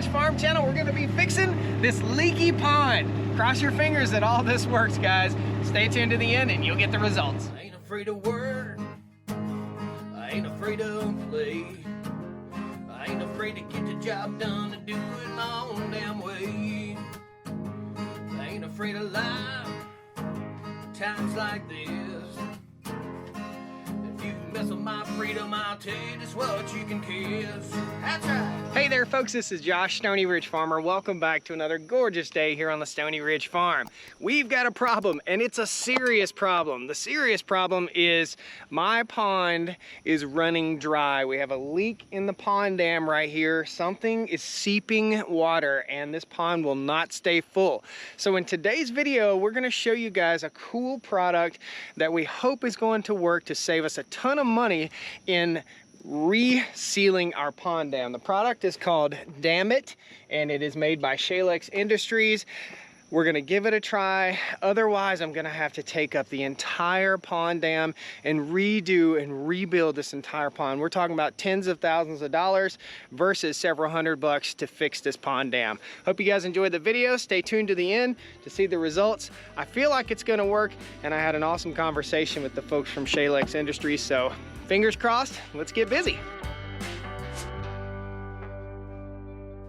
Farm channel. We're gonna be fixing this leaky pond. Cross your fingers that all this works, guys. Stay tuned to the end and you'll get the results. I ain't afraid of work, I ain't afraid of play, I ain't afraid to get the job done, to do it my own damn way. I ain't afraid of life, times like this. If you mess with my freedom, I'll tell you just what you can kiss. That's right. Hey there folks, this is Josh, Stoney Ridge Farmer. Welcome back to another gorgeous day here on the Stoney Ridge Farm. We've got a problem, and it's a serious problem. The serious problem is my pond is running dry. We have a leak in the pond dam right here. Something is seeping water, and this pond will not stay full. So in today's video, we're gonna show you guys a cool product that we hope is going to work to save us a ton of money in resealing our pond dam. The product is called Damn It, and it is made by Shalex Industries. We're gonna give it a try. Otherwise, I'm gonna have to take up the entire pond dam and redo and rebuild this entire pond. We're talking about tens of thousands of dollars versus several $100 to fix this pond dam. Hope you guys enjoyed the video. Stay tuned to the end to see the results. I feel like it's gonna work, and I had an awesome conversation with the folks from Shalex Industries, so fingers crossed, let's get busy.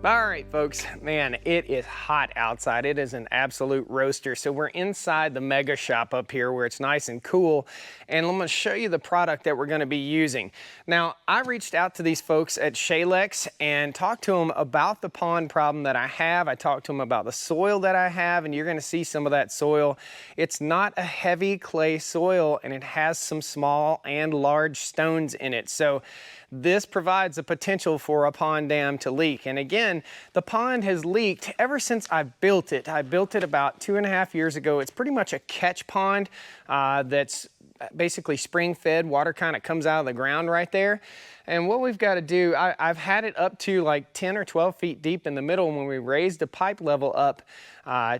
All right, folks, man, it is hot outside. It is an absolute roaster. So we're inside the mega shop up here where it's nice and cool. And I'm gonna show you the product that we're gonna be using. Now, I reached out to these folks at Shalex and talked to them about the pond problem that I have. I talked to them about the soil that I have, and you're gonna see some of that soil. It's not a heavy clay soil, and it has some small and large stones in it. So this provides a potential for a pond dam to leak. And again, the pond has leaked ever since I built it. I built it about 2.5 years ago. It's pretty much a catch pond that's basically spring fed. Water kind of comes out of the ground right there. And what we've got to do, I've had it up to like 10 or 12 feet deep in the middle. When we raised the pipe level up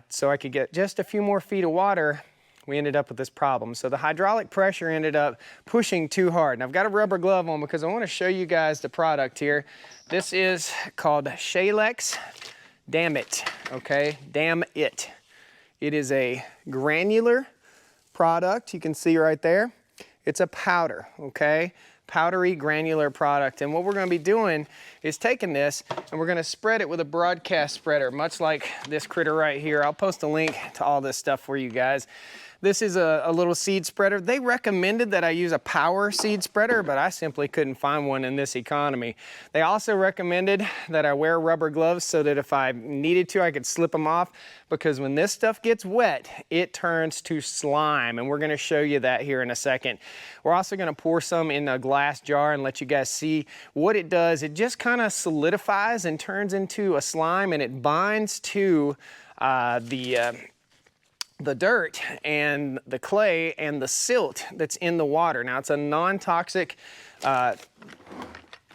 so I could get just a few more feet of water, we ended up with this problem. So the hydraulic pressure ended up pushing too hard. And I've got a rubber glove on because I want to show you guys the product here. This is called Shalex Damn It, okay? Damn It. It is a granular product. You can see right there. It's a powder, okay? Powdery granular product. And what we're going to be doing is taking this and we're going to spread it with a broadcast spreader, much like this critter right here. I'll post a link to all this stuff for you guys. This is a little seed spreader. They recommended that I use a power seed spreader, but I simply couldn't find one in this economy. They also recommended that I wear rubber gloves so that if I needed to, I could slip them off, because when this stuff gets wet, it turns to slime, and we're gonna show you that here in a second. We're also gonna pour some in a glass jar and let you guys see what it does. It just kind of solidifies and turns into a slime, and it binds to the dirt and the clay and the silt that's in the water. Now, it's a non-toxic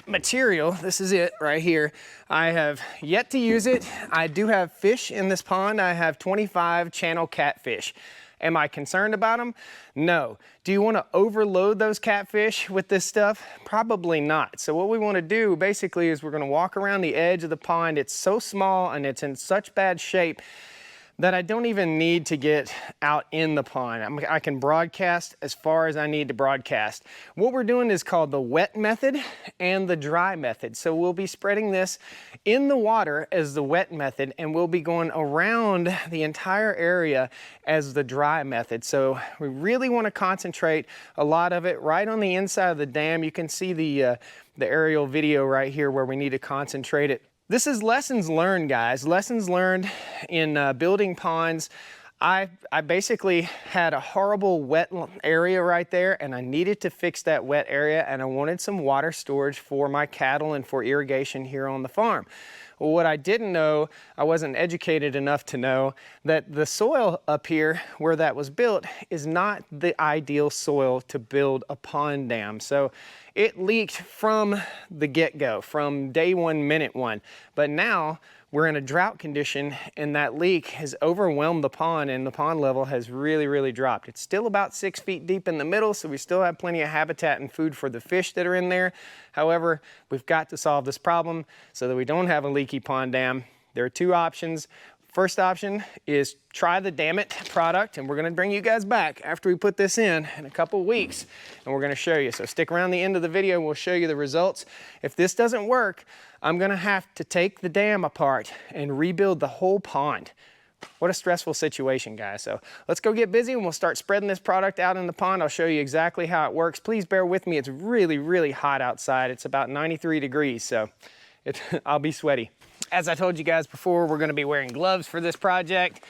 material. This is it right here. I have yet to use it. I do have fish in this pond. I have 25 channel catfish. Am I concerned about them? No. Do you want to overload those catfish with this stuff? Probably not. So what we want to do basically is we're going to walk around the edge of the pond. It's so small and it's in such bad shape that I don't even need to get out in the pond. I can broadcast as far as I need to broadcast. What we're doing is called the wet method and the dry method. So we'll be spreading this in the water as the wet method, and we'll be going around the entire area as the dry method. So we really want to concentrate a lot of it right on the inside of the dam. You can see the aerial video right here where we need to concentrate it. This is lessons learned, guys. Lessons learned in building ponds. I basically had a horrible wet area right there, and I needed to fix that wet area, and I wanted some water storage for my cattle and for irrigation here on the farm. Well, what I didn't know, I wasn't educated enough to know, that the soil up here where that was built is not the ideal soil to build a pond dam. So it leaked from the get-go, from day one, minute one. But now we're in a drought condition and that leak has overwhelmed the pond and the pond level has really, really dropped. It's still about 6 feet deep in the middle, so we still have plenty of habitat and food for the fish that are in there. However, we've got to solve this problem so that we don't have a leaky pond dam. There are two options. First option is try the Damn It product, and we're gonna bring you guys back after we put this in a couple weeks, and we're gonna show you. So stick around the end of the video, we'll show you the results. If this doesn't work, I'm gonna have to take the dam apart and rebuild the whole pond. What a stressful situation, guys. So let's go get busy and we'll start spreading this product out in the pond. I'll show you exactly how it works. Please bear with me, it's really, really hot outside. It's about 93 degrees, so I'll be sweaty. As I told you guys before, we're gonna be wearing gloves for this project,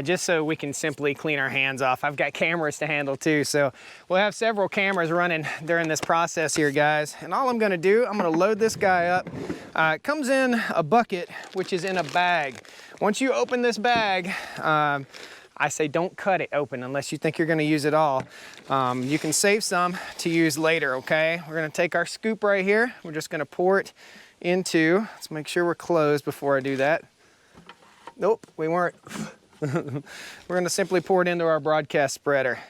just so we can simply clean our hands off. I've got cameras to handle too, so we'll have several cameras running during this process here, guys. And all I'm gonna do, I'm gonna load this guy up. It comes in a bucket, which is in a bag. Once you open this bag, I say don't cut it open unless you think you're gonna use it all. You can save some to use later, okay? We're gonna take our scoop right here. We're just gonna pour it into, let's make sure we're closed before I do that. Nope, we weren't. We're gonna simply pour it into our broadcast spreader.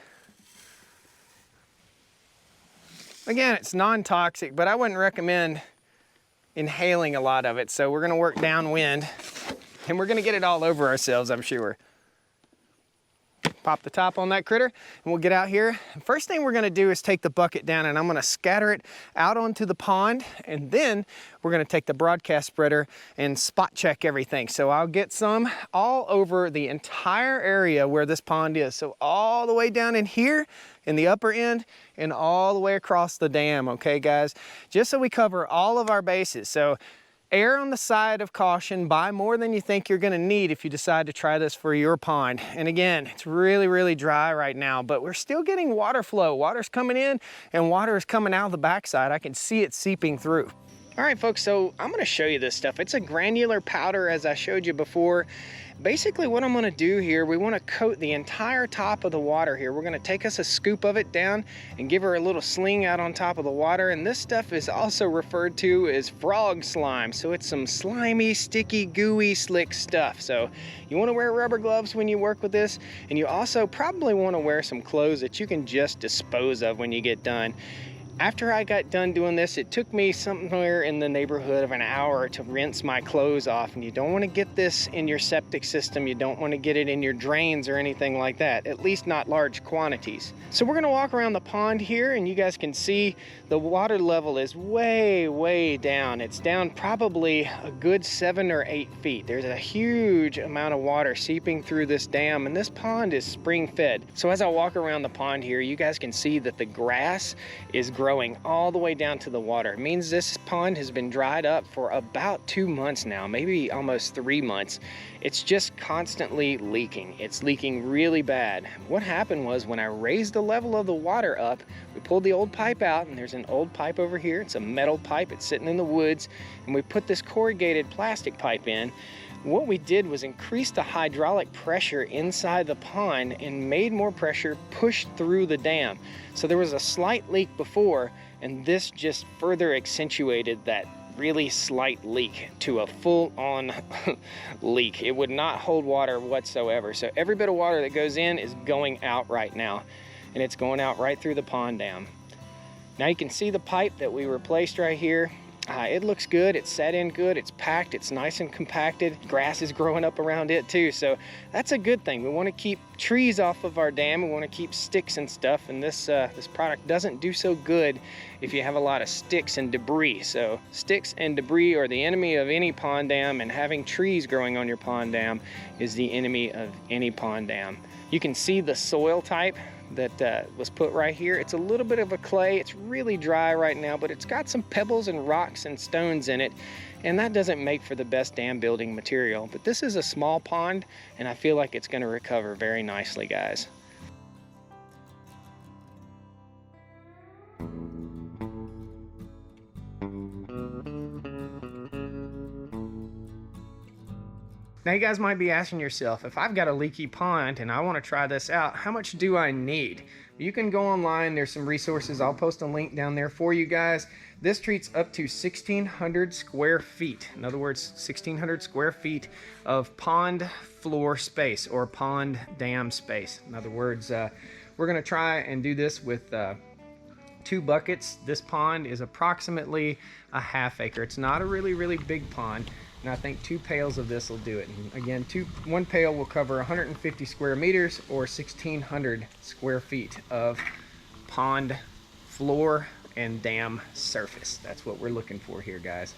Again, it's non-toxic, but I wouldn't recommend inhaling a lot of it. So we're gonna work downwind and we're gonna get it all over ourselves, I'm sure. Pop the top on that critter and we'll get out here. First thing we're gonna do is take the bucket down and I'm gonna scatter it out onto the pond, and then we're gonna take the broadcast spreader and spot check everything. So I'll get some all over the entire area where this pond is. So all the way down in here in the upper end and all the way across the dam, okay guys? Just so we cover all of our bases. So err on the side of caution, buy more than you think you're gonna need if you decide to try this for your pond. And again, it's really, really dry right now, but we're still getting water flow. Water's coming in and water is coming out of the backside. I can see it seeping through. All right, folks, so I'm gonna show you this stuff. It's a granular powder, as I showed you before. Basically what I'm gonna do here, we wanna coat the entire top of the water here. We're gonna take us a scoop of it down and give her a little sling out on top of the water. And this stuff is also referred to as frog slime. So it's some slimy, sticky, gooey, slick stuff. So you wanna wear rubber gloves when you work with this. And you also probably wanna wear some clothes that you can just dispose of when you get done. After I got done doing this, it took me somewhere in the neighborhood of an hour to rinse my clothes off. And you don't want to get this in your septic system. You don't want to get it in your drains or anything like that, at least not large quantities. So we're going to walk around the pond here and you guys can see the water level is way, way down. It's down probably a good 7 or 8 feet. There's a huge amount of water seeping through this dam, and this pond is spring fed. So as I walk around the pond here, you guys can see that the grass is growing all the way down to the water. It means this pond has been dried up for about 2 months now, maybe almost 3 months. It's just constantly leaking. It's leaking really bad. What happened was when I raised the level of the water up, we pulled the old pipe out, and there's an old pipe over here. It's a metal pipe. It's sitting in the woods, and we put this corrugated plastic pipe in. What we did was increase the hydraulic pressure inside the pond and made more pressure push through the dam. So there was a slight leak before, and this just further accentuated that really slight leak to a full-on leak. It would not hold water whatsoever. So every bit of water that goes in is going out right now, and it's going out right through the pond dam. Now you can see the pipe that we replaced right here. It looks good, it's set in good, it's packed, it's nice and compacted. Grass is growing up around it too, so that's a good thing. We want to keep trees off of our dam, we want to keep sticks and stuff, and this product doesn't do so good if you have a lot of sticks and debris. So sticks and debris are the enemy of any pond dam, and having trees growing on your pond dam is the enemy of any pond dam. You can see the soil type that was put right here. It's a little bit of a clay. It's really dry right now, but it's got some pebbles and rocks and stones in it, and that doesn't make for the best dam building material. But this is a small pond, and I feel like it's going to recover very nicely, guys. Now you guys might be asking yourself, if I've got a leaky pond and I want to try this out, how much do I need? You can go online, there's some resources, I'll post a link down there for you guys. This treats up to 1,600 square feet. In other words, 1,600 square feet of pond floor space or pond dam space. In other words, we're gonna try and do this with 2 buckets. This pond is approximately a ½ acre. It's not a really big pond. And I think 2 pails of this will do it. And again, 1 pail will cover 150 square meters or 1,600 square feet of pond floor and dam surface. That's what we're looking for here, guys.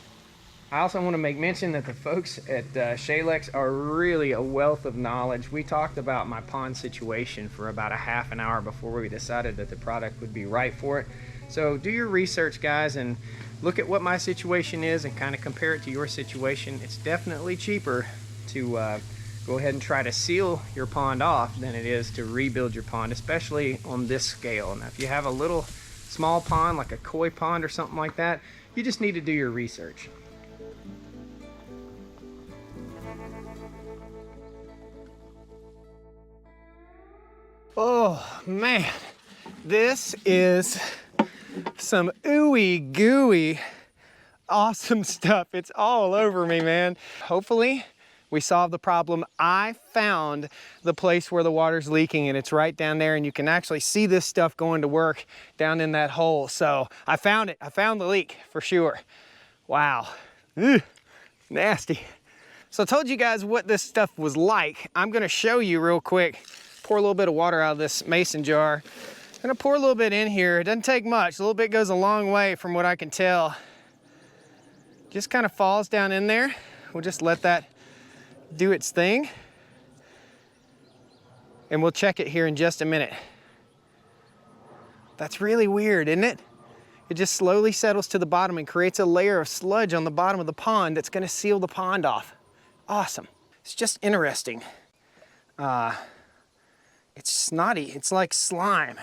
I also want to make mention that the folks at Shalex are really a wealth of knowledge. We talked about my pond situation for about a ½ an hour before we decided that the product would be right for it. So do your research, guys, and look at what my situation is and kind of compare it to your situation. It's definitely cheaper to go ahead and try to seal your pond off than it is to rebuild your pond, especially on this scale. Now, if you have a little small pond, like a koi pond or something like that, you just need to do your research. Oh man, this is some ooey gooey awesome stuff. It's all over me, man. Hopefully we solved the problem. I found the place where the water's leaking, and it's right down there, and you can actually see this stuff going to work down in that hole. So I found it. I found the leak for sure. Wow. Ugh, nasty. So I told you guys what this stuff was like. I'm gonna show you real quick. Pour a little bit of water out of this mason jar. I'm gonna pour a little bit in here. It doesn't take much. A little bit goes a long way from what I can tell. Just kind of falls down in there. We'll just let that do its thing. And we'll check it here in just a minute. That's really weird, isn't it? It just slowly settles to the bottom and creates a layer of sludge on the bottom of the pond that's gonna seal the pond off. Awesome. It's just interesting. It's snotty. It's like slime.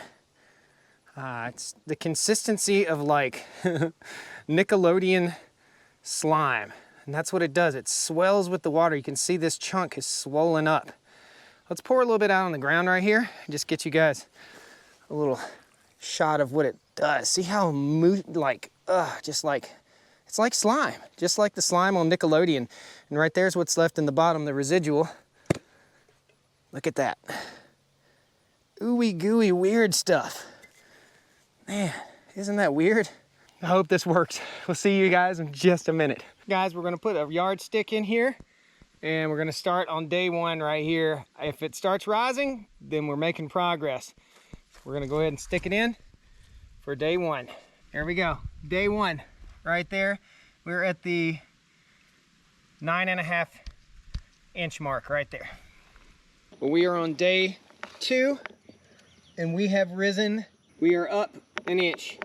It's the consistency of like Nickelodeon slime. And that's what it does. It swells with the water. You can see this chunk is swollen up. Let's pour a little bit out on the ground right here and just get you guys a little shot of what it does. See how it's like slime, just like the slime on Nickelodeon. And right there's what's left in the bottom, the residual. Look at that. Ooey gooey weird stuff. Man, isn't that weird? I hope this works. We'll see you guys in just a minute. Guys, we're gonna put a yardstick in here and we're gonna start on day 1 right here. If it starts rising, then we're making progress. We're gonna go ahead and stick it in for day 1. There we go, day 1, right there. We're at the 9.5 inch mark right there. Well, we are on day 2 and we have risen. We are up an inch.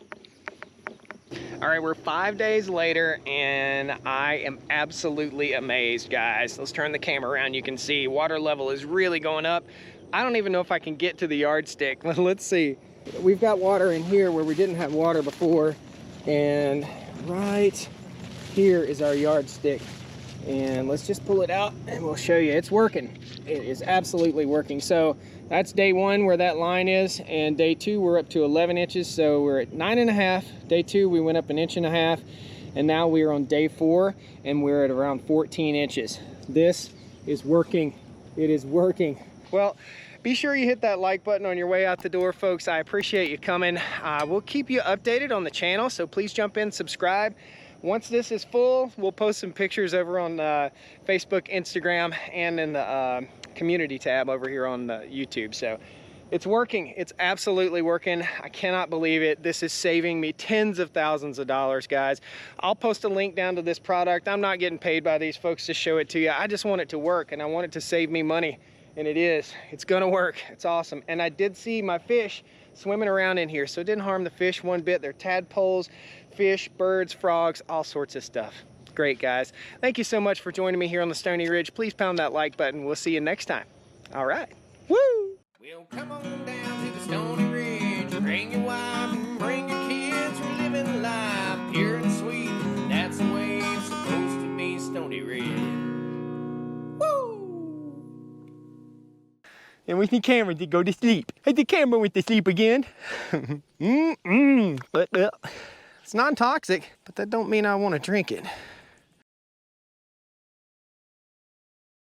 All right, we're 5 days later and I am absolutely amazed, guys. Let's turn the camera around. You can see water level is really going up. I don't even know if I can get to the yardstick. Let's see. We've got water in here where we didn't have water before, and right here is our yardstick. And let's just pull it out and we'll show you. It's working. It is absolutely working. So that's day 1 where that line is, and day 2 we're up to 11 inches. So we're at 9.5. Day 2 we went up 1.5 inches, and now we are on day 4 and we're at around 14 inches. This is working. It is working. Well, be sure you hit that like button on your way out the door, folks. I appreciate you coming. We'll keep you updated on the channel, so please jump in, subscribe. Once this is full, we'll post some pictures over on Facebook, Instagram, and in the community tab over here on YouTube. So it's working. It's absolutely working. I cannot believe it. This is saving me tens of thousands of dollars, guys. I'll post a link down to this product. I'm not getting paid by these folks to show it to you. I just want it to work, and I want it to save me money. And it is. It's gonna work. It's awesome. And I did see my fish swimming around in here, so it didn't harm the fish one bit. They're tadpoles, fish, birds, frogs, all sorts of stuff. Great, guys. Thank you so much for joining me here on the Stoney Ridge. Please pound that like button. We'll see you next time. All right. Woo! Well, come on down to the Stoney Ridge. Bring your wife and bring your kids. We're living life pure and sweet. That's the way it's supposed to be, Stoney Ridge. Woo! And with the camera to go to sleep. Hey, the camera went to sleep again. It's non-toxic, but that don't mean I want to drink it.